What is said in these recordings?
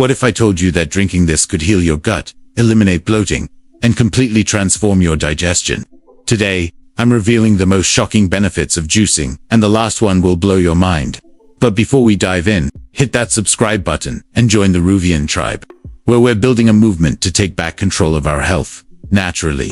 What if I told you that drinking this could heal your gut, eliminate bloating, and completely transform your digestion? Today, I'm revealing the most shocking benefits of juicing, and the last one will blow your mind. But before we dive in, hit that subscribe button and join the Ruvian tribe, where we're building a movement to take back control of our health, naturally.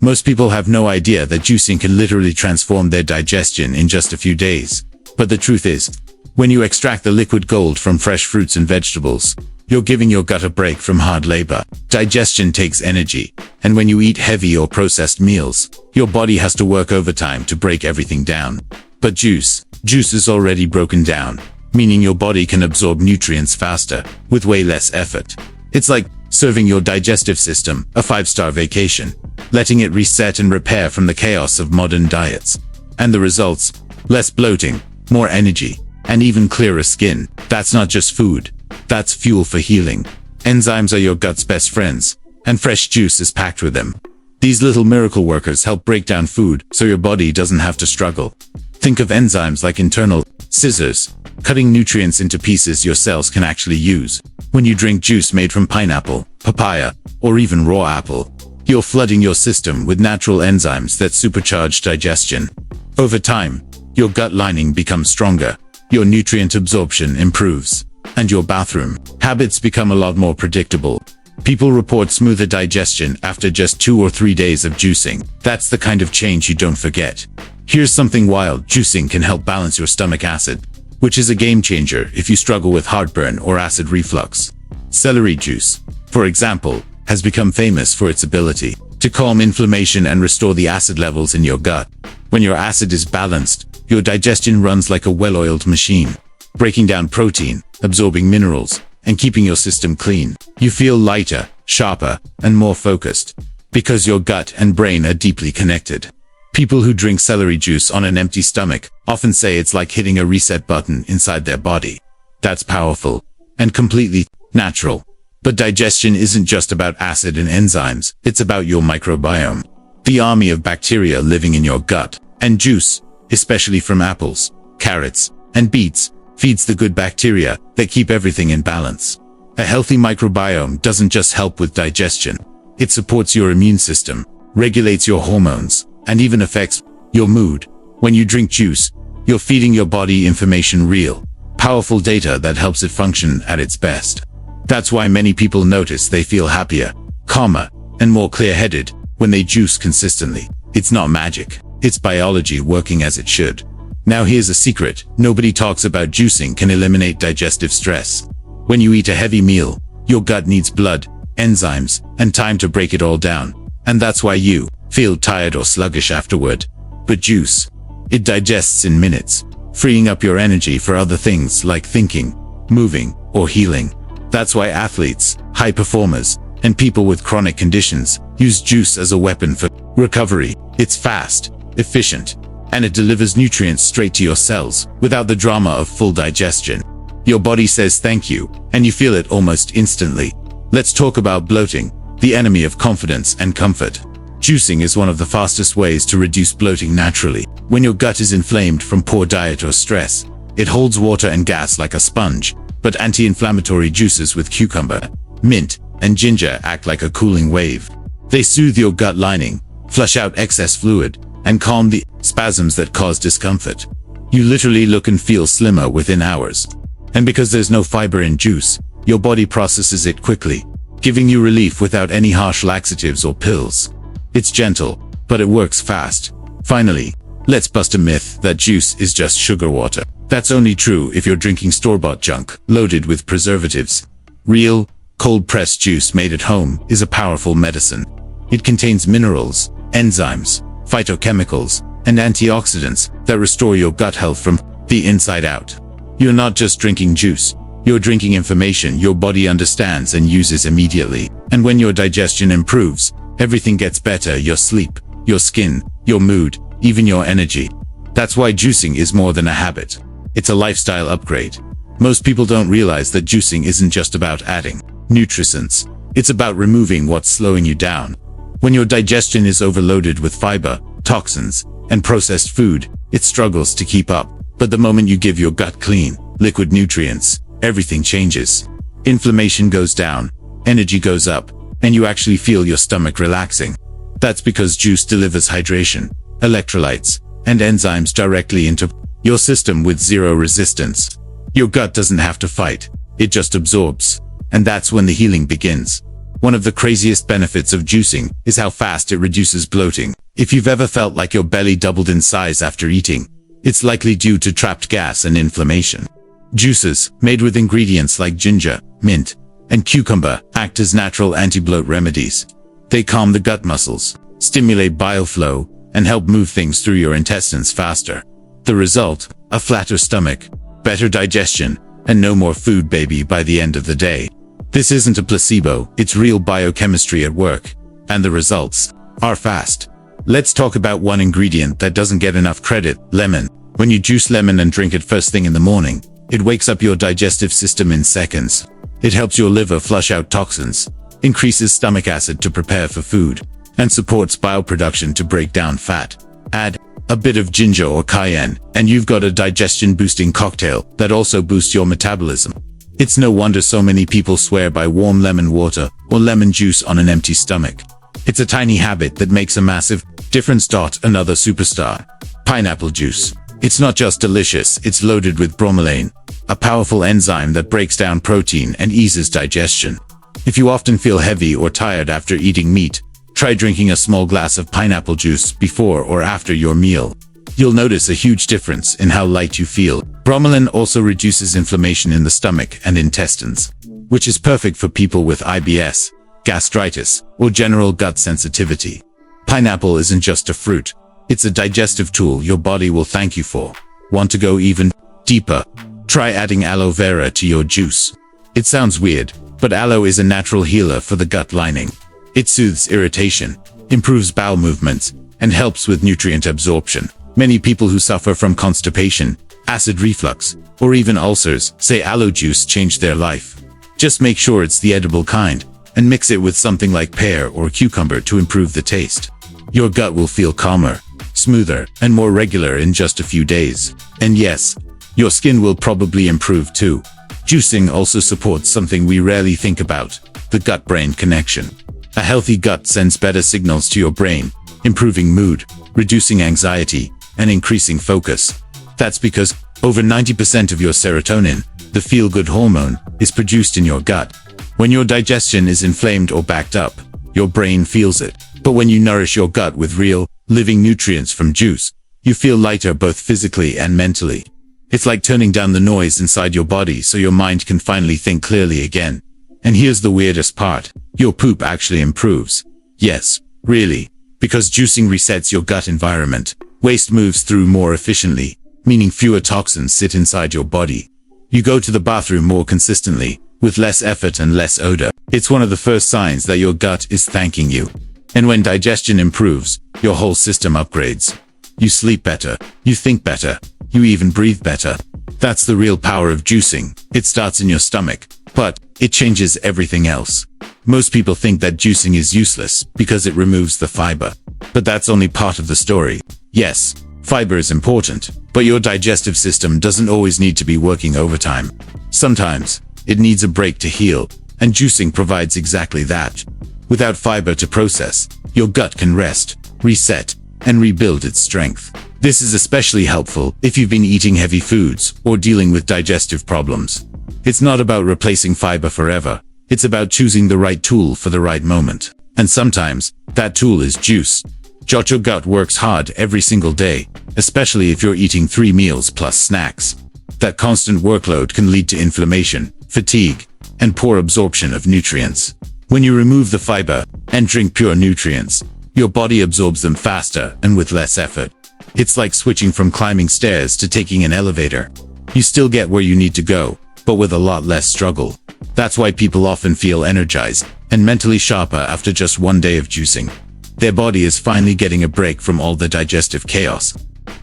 Most people have no idea that juicing can literally transform their digestion in just a few days. But the truth is, when you extract the liquid gold from fresh fruits and vegetables, you're giving your gut a break from hard labor. Digestion takes energy, and when you eat heavy or processed meals, your body has to work overtime to break everything down. But juice is already broken down, meaning your body can absorb nutrients faster, with way less effort. It's like serving your digestive system a 5-star vacation, letting it reset and repair from the chaos of modern diets. And the results? Less bloating, more energy, and even clearer skin. That's not just food. That's fuel for healing. Enzymes are your gut's best friends, and fresh juice is packed with them. These little miracle workers help break down food so your body doesn't have to struggle. Think of enzymes like internal scissors, cutting nutrients into pieces your cells can actually use. When you drink juice made from pineapple, papaya, or even raw apple, you're flooding your system with natural enzymes that supercharge digestion. Over time, your gut lining becomes stronger, your nutrient absorption improves, and your bathroom habits become a lot more predictable. People report smoother digestion after just 2 or 3 days of juicing. That's the kind of change you don't forget. Here's something wild. Juicing can help balance your stomach acid, which is a game changer if you struggle with heartburn or acid reflux. Celery juice, for example, has become famous for its ability to calm inflammation and restore the acid levels in your gut. When your acid is balanced, your digestion runs like a well-oiled machine, breaking down protein, absorbing minerals, and keeping your system clean. You feel lighter, sharper, and more focused, because your gut and brain are deeply connected. People who drink celery juice on an empty stomach often say it's like hitting a reset button inside their body. That's powerful and completely natural. But digestion isn't just about acid and enzymes, it's about your microbiome, the army of bacteria living in your gut. And juice, especially from apples, carrots, and beets, feeds the good bacteria that keep everything in balance. A healthy microbiome doesn't just help with digestion. It supports your immune system, regulates your hormones, and even affects your mood. When you drink juice, you're feeding your body information, real, powerful data that helps it function at its best. That's why many people notice they feel happier, calmer, and more clear-headed when they juice consistently. It's not magic. It's biology working as it should. Now here's a secret. Nobody talks about juicing can eliminate digestive stress. When you eat a heavy meal, your gut needs blood, enzymes, and time to break it all down. And that's why you feel tired or sluggish afterward. But juice, it digests in minutes, freeing up your energy for other things like thinking, moving, or healing. That's why athletes, high performers, and people with chronic conditions use juice as a weapon for recovery. It's fast, efficient, and it delivers nutrients straight to your cells without the drama of full digestion. Your body says thank you, and you feel it almost instantly. Let's talk about bloating, the enemy of confidence and comfort. Juicing is one of the fastest ways to reduce bloating naturally. When your gut is inflamed from poor diet or stress, it holds water and gas like a sponge, but anti-inflammatory juices with cucumber, mint, and ginger act like a cooling wave. They soothe your gut lining, flush out excess fluid, and calm the spasms that cause discomfort. You literally look and feel slimmer within hours. And because there's no fiber in juice, your body processes it quickly, giving you relief without any harsh laxatives or pills. It's gentle, but it works fast. Finally, let's bust a myth that juice is just sugar water. That's only true if you're drinking store-bought junk, loaded with preservatives. Real, cold-pressed juice made at home is a powerful medicine. It contains minerals, enzymes, phytochemicals, and antioxidants that restore your gut health from the inside out. You're not just drinking juice, you're drinking information your body understands and uses immediately. And when your digestion improves, everything gets better: your sleep, your skin, your mood, even your energy. That's why juicing is more than a habit. It's a lifestyle upgrade. Most people don't realize that juicing isn't just about adding nutrients. It's about removing what's slowing you down. When your digestion is overloaded with fiber, toxins, and processed food, it struggles to keep up. But the moment you give your gut clean, liquid nutrients, everything changes. Inflammation goes down, energy goes up, and you actually feel your stomach relaxing. That's because juice delivers hydration, electrolytes, and enzymes directly into your system with zero resistance. Your gut doesn't have to fight, it just absorbs. And that's when the healing begins. One of the craziest benefits of juicing is how fast it reduces bloating. If you've ever felt like your belly doubled in size after eating, it's likely due to trapped gas and inflammation. Juices, made with ingredients like ginger, mint, and cucumber, act as natural anti-bloat remedies. They calm the gut muscles, stimulate bile flow, and help move things through your intestines faster. The result? A flatter stomach, better digestion, and no more food baby by the end of the day. This isn't a placebo, it's real biochemistry at work. And the results are fast. Let's talk about one ingredient that doesn't get enough credit: lemon. When you juice lemon and drink it first thing in the morning, it wakes up your digestive system in seconds. It helps your liver flush out toxins, increases stomach acid to prepare for food, and supports bile production to break down fat. Add a bit of ginger or cayenne, and you've got a digestion-boosting cocktail that also boosts your metabolism. It's no wonder so many people swear by warm lemon water or lemon juice on an empty stomach. It's a tiny habit that makes a massive difference. Another superstar: pineapple juice. It's not just delicious, it's loaded with bromelain, a powerful enzyme that breaks down protein and eases digestion. If you often feel heavy or tired after eating meat, try drinking a small glass of pineapple juice before or after your meal. You'll notice a huge difference in how light you feel. Bromelain also reduces inflammation in the stomach and intestines, which is perfect for people with IBS, gastritis, or general gut sensitivity. Pineapple isn't just a fruit, it's a digestive tool your body will thank you for. Want to go even deeper? Try adding aloe vera to your juice. It sounds weird, but aloe is a natural healer for the gut lining. It soothes irritation, improves bowel movements, and helps with nutrient absorption. Many people who suffer from constipation, acid reflux, or even ulcers say aloe juice changed their life. Just make sure it's the edible kind, and mix it with something like pear or cucumber to improve the taste. Your gut will feel calmer, smoother, and more regular in just a few days. And yes, your skin will probably improve too. Juicing also supports something we rarely think about: the gut-brain connection. A healthy gut sends better signals to your brain, improving mood, reducing anxiety, and increasing focus. That's because over 90% of your serotonin, the feel-good hormone, is produced in your gut. When your digestion is inflamed or backed up, your brain feels it. But when you nourish your gut with real, living nutrients from juice, you feel lighter both physically and mentally. It's like turning down the noise inside your body so your mind can finally think clearly again. And here's the weirdest part: your poop actually improves. Yes, really. Because juicing resets your gut environment. Waste moves through more efficiently, meaning fewer toxins sit inside your body. You go to the bathroom more consistently, with less effort and less odor. It's one of the first signs that your gut is thanking you. And when digestion improves, your whole system upgrades. You sleep better, you think better, you even breathe better. That's the real power of juicing. It starts in your stomach, but it changes everything else. Most people think that juicing is useless because it removes the fiber. But that's only part of the story. Yes, fiber is important, but your digestive system doesn't always need to be working overtime. Sometimes, it needs a break to heal, and juicing provides exactly that. Without fiber to process, your gut can rest, reset, and rebuild its strength. This is especially helpful if you've been eating heavy foods or dealing with digestive problems. It's not about replacing fiber forever. It's about choosing the right tool for the right moment. And sometimes, that tool is juice. Your gut works hard every single day, especially if you're eating 3 meals plus snacks. That constant workload can lead to inflammation, fatigue, and poor absorption of nutrients. When you remove the fiber and drink pure nutrients, your body absorbs them faster and with less effort. It's like switching from climbing stairs to taking an elevator. You still get where you need to go, but with a lot less struggle. That's why people often feel energized and mentally sharper after just one day of juicing. Their body is finally getting a break from all the digestive chaos.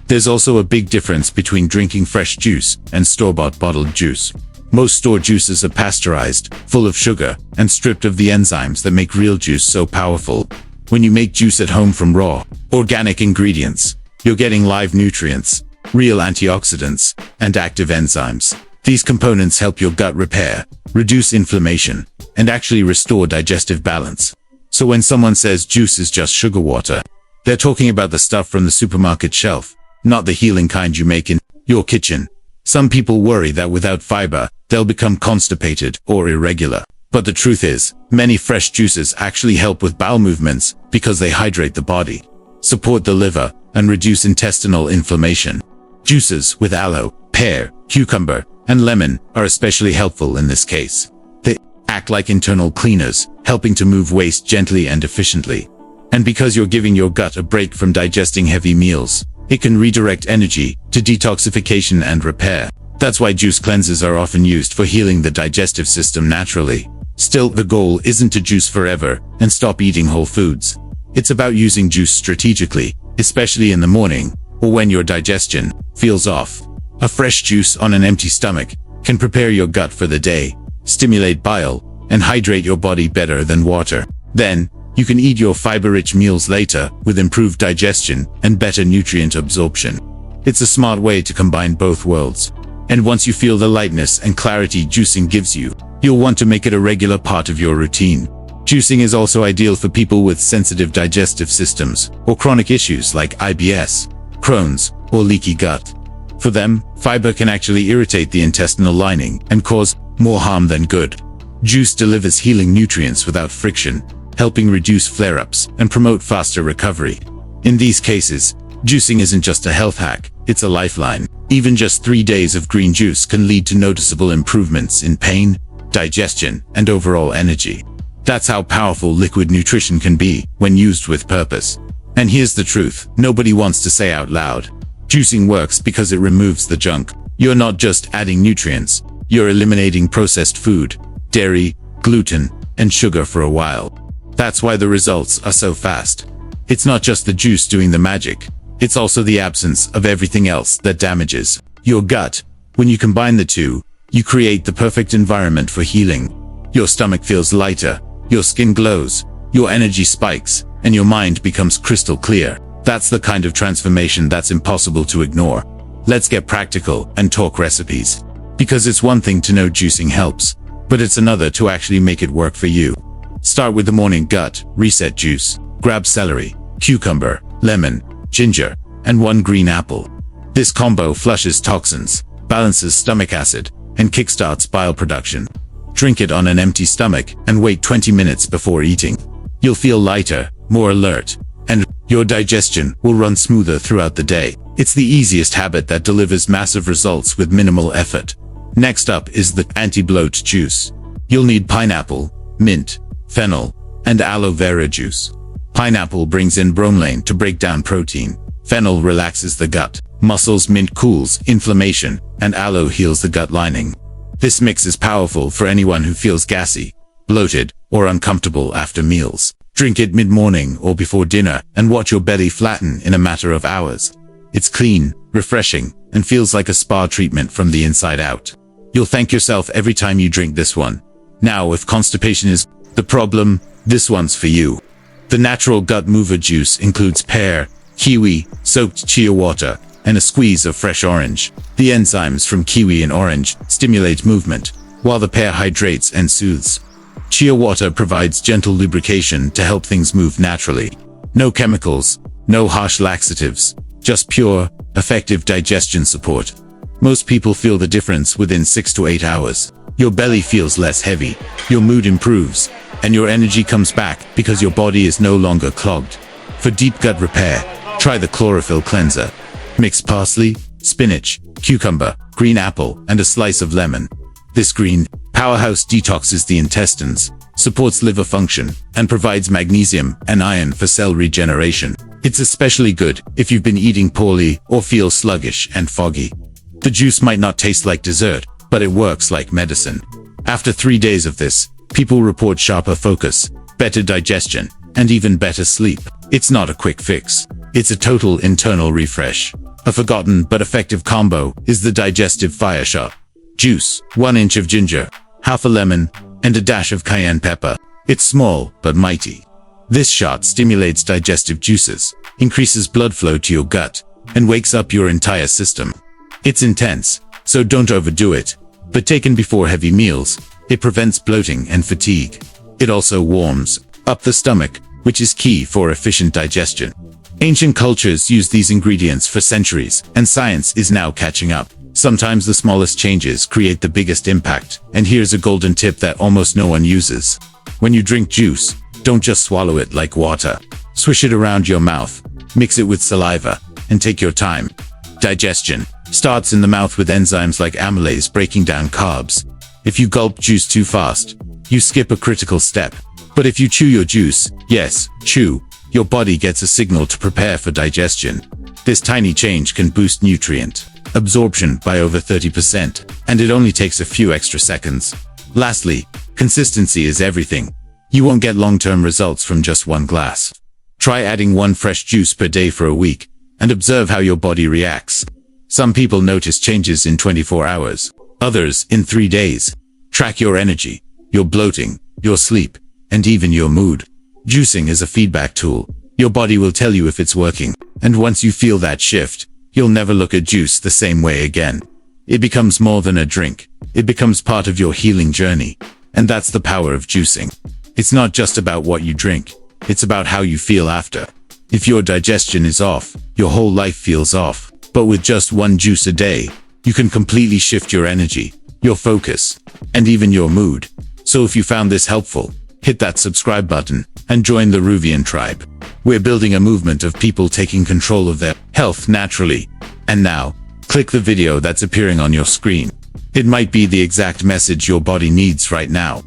There's also a big difference between drinking fresh juice and store-bought bottled juice. Most store juices are pasteurized, full of sugar, and stripped of the enzymes that make real juice so powerful. When you make juice at home from raw, organic ingredients, you're getting live nutrients, real antioxidants, and active enzymes. These components help your gut repair, reduce inflammation, and actually restore digestive balance. So when someone says juice is just sugar water, they're talking about the stuff from the supermarket shelf, not the healing kind you make in your kitchen. Some people worry that without fiber, they'll become constipated or irregular. But the truth is, many fresh juices actually help with bowel movements because they hydrate the body, support the liver, and reduce intestinal inflammation. Juices with aloe, pear, cucumber, and lemon are especially helpful in this case. They act like internal cleaners, helping to move waste gently and efficiently. And because you're giving your gut a break from digesting heavy meals, it can redirect energy to detoxification and repair. That's why juice cleanses are often used for healing the digestive system naturally. Still, the goal isn't to juice forever and stop eating whole foods. It's about using juice strategically, especially in the morning or when your digestion feels off. A fresh juice on an empty stomach can prepare your gut for the day, stimulate bile, and hydrate your body better than water. Then, you can eat your fiber-rich meals later with improved digestion and better nutrient absorption. It's a smart way to combine both worlds. And once you feel the lightness and clarity juicing gives you, you'll want to make it a regular part of your routine. Juicing is also ideal for people with sensitive digestive systems or chronic issues like IBS, Crohn's, or leaky gut. For them, fiber can actually irritate the intestinal lining and cause more harm than good. Juice delivers healing nutrients without friction, helping reduce flare-ups and promote faster recovery. In these cases, juicing isn't just a health hack, it's a lifeline. Even just 3 days of green juice can lead to noticeable improvements in pain, digestion, and overall energy. That's how powerful liquid nutrition can be when used with purpose. And here's the truth, nobody wants to say out loud. Juicing works because it removes the junk. You're not just adding nutrients, you're eliminating processed food, dairy, gluten, and sugar for a while. That's why the results are so fast. It's not just the juice doing the magic, it's also the absence of everything else that damages your gut. When you combine the two, you create the perfect environment for healing. Your stomach feels lighter, your skin glows, your energy spikes, and your mind becomes crystal clear. That's the kind of transformation that's impossible to ignore. Let's get practical and talk recipes. Because it's one thing to know juicing helps, but it's another to actually make it work for you. Start with the morning gut reset juice. Grab celery, cucumber, lemon, ginger, and 1 green apple. This combo flushes toxins, balances stomach acid, and kickstarts bile production. Drink it on an empty stomach and wait 20 minutes before eating. You'll feel lighter, more alert, and your digestion will run smoother throughout the day. It's the easiest habit that delivers massive results with minimal effort. Next up is the anti-bloat juice. You'll need pineapple, mint, fennel, and aloe vera juice. Pineapple brings in bromelain to break down protein. Fennel relaxes the gut. Muscles, mint cools inflammation, and aloe heals the gut lining. This mix is powerful for anyone who feels gassy, bloated, or uncomfortable after meals. Drink it mid-morning or before dinner and watch your belly flatten in a matter of hours. It's clean, refreshing, and feels like a spa treatment from the inside out. You'll thank yourself every time you drink this one. Now, if constipation is the problem, this one's for you. The natural gut mover juice includes pear, kiwi, soaked chia water, and a squeeze of fresh orange. The enzymes from kiwi and orange stimulate movement, while the pear hydrates and soothes. Chia water provides gentle lubrication to help things move naturally. No chemicals, no harsh laxatives, just pure, effective digestion support. Most people feel the difference within 6 to 8 hours. Your belly feels less heavy, your mood improves, and your energy comes back because your body is no longer clogged. For deep gut repair, try the chlorophyll cleanser. Mix parsley, spinach, cucumber, green apple, and a slice of lemon. This green powerhouse detoxes the intestines, supports liver function, and provides magnesium and iron for cell regeneration. It's especially good if you've been eating poorly or feel sluggish and foggy. The juice might not taste like dessert, but it works like medicine. After 3 days of this, people report sharper focus, better digestion, and even better sleep. It's not a quick fix. It's a total internal refresh. A forgotten but effective combo is the digestive fire shot. Juice, 1 inch of ginger, half a lemon, and a dash of cayenne pepper. It's small but mighty. This shot stimulates digestive juices, increases blood flow to your gut, and wakes up your entire system. It's intense, so don't overdo it. but taken before heavy meals, it prevents bloating and fatigue. It also warms up the stomach, which is key for efficient digestion. Ancient cultures used these ingredients for centuries, and science is now catching up. Sometimes the smallest changes create the biggest impact, and here's a golden tip that almost no one uses. When you drink juice, don't just swallow it like water. Swish it around your mouth, mix it with saliva, and take your time. Digestion starts in the mouth with enzymes like amylase breaking down carbs. If you gulp juice too fast, you skip a critical step. But if you chew your juice, yes, chew, your body gets a signal to prepare for digestion. This tiny change can boost nutrient absorption by over 30%, and it only takes a few extra seconds. Lastly, consistency is everything. You won't get long-term results from just one glass. Try adding one fresh juice per day for a week, and observe how your body reacts. Some people notice changes in 24 hours, others in 3 days. Track your energy, your bloating, your sleep, and even your mood. Juicing is a feedback tool. Your body will tell you if it's working, and once you feel that shift, you'll never look at juice the same way again. It becomes more than a drink. It becomes part of your healing journey. And that's the power of juicing. It's not just about what you drink. It's about how you feel after. If your digestion is off, your whole life feels off. But with just one juice a day, you can completely shift your energy, your focus, and even your mood. So if you found this helpful, hit that subscribe button and join the Ruvian tribe. We're building a movement of people taking control of their health naturally. And now, click the video that's appearing on your screen. It might be the exact message your body needs right now.